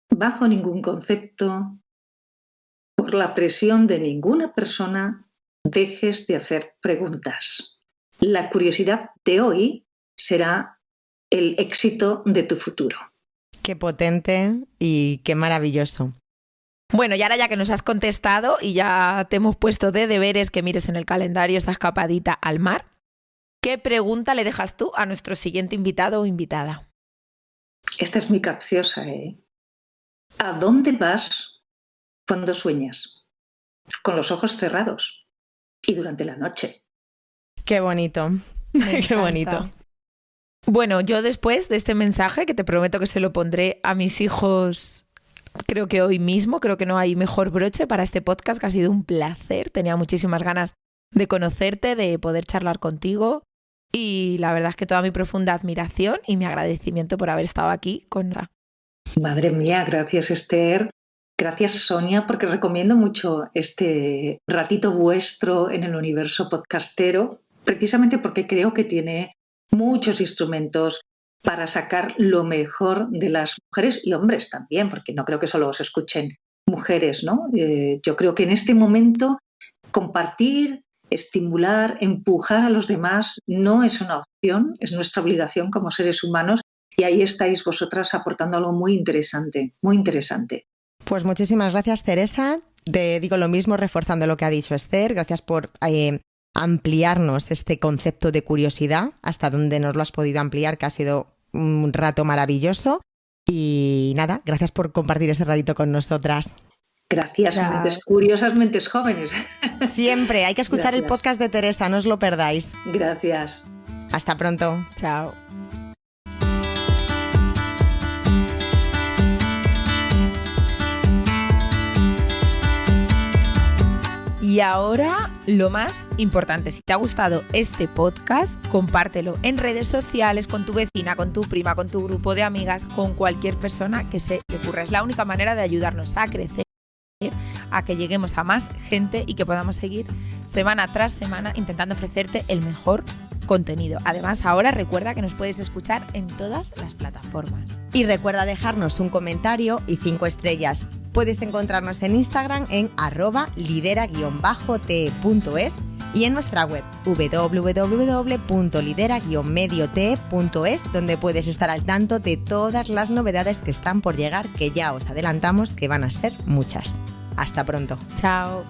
bajo ningún concepto, por la presión de ninguna persona, dejes de hacer preguntas. La curiosidad de hoy será el éxito de tu futuro. Qué potente y qué maravilloso. Bueno, y ahora ya que nos has contestado y ya te hemos puesto de deberes que mires en el calendario esa escapadita al mar, ¿qué pregunta le dejas tú a nuestro siguiente invitado o invitada? Esta es muy capciosa, ¿eh? ¿A dónde vas cuando sueñas? Con los ojos cerrados y durante la noche. Qué bonito. Qué bonito. Bueno, yo después de este mensaje, que te prometo que se lo pondré a mis hijos, creo que hoy mismo, creo que no hay mejor broche para este podcast, que ha sido un placer. Tenía muchísimas ganas de conocerte, de poder charlar contigo y la verdad es que toda mi profunda admiración y mi agradecimiento por haber estado aquí con la... Madre mía, gracias Esther. Gracias Sonia, porque recomiendo mucho este ratito vuestro en el universo podcastero, precisamente porque creo que tiene muchos instrumentos para sacar lo mejor de las mujeres y hombres también, porque no creo que solo os escuchen mujeres, ¿no? Yo creo que en este momento compartir, estimular, empujar a los demás no es una opción, es nuestra obligación como seres humanos y ahí estáis vosotras aportando algo muy interesante, muy interesante. Pues muchísimas gracias, Teresa. Te digo lo mismo, reforzando lo que ha dicho Esther. Gracias por ampliarnos este concepto de curiosidad, hasta donde nos lo has podido ampliar, que ha sido un rato maravilloso. Y nada, gracias por compartir ese ratito con nosotras. Gracias, mentes curiosas, mentes jóvenes. Siempre, hay que escuchar el podcast de Teresa, no os lo perdáis. Gracias. Hasta pronto. Chao. Y ahora, lo más importante, si te ha gustado este podcast, compártelo en redes sociales con tu vecina, con tu prima, con tu grupo de amigas, con cualquier persona que se le ocurra. Es la única manera de ayudarnos a crecer, a que lleguemos a más gente y que podamos seguir semana tras semana intentando ofrecerte el mejor contenido. Además, ahora recuerda que nos puedes escuchar en todas las plataformas. Y recuerda dejarnos un comentario y 5 estrellas. Puedes encontrarnos en Instagram en @lidera_te.es y en nuestra web www.lidera-mediote.es, donde puedes estar al tanto de todas las novedades que están por llegar, que ya os adelantamos que van a ser muchas. Hasta pronto. Chao.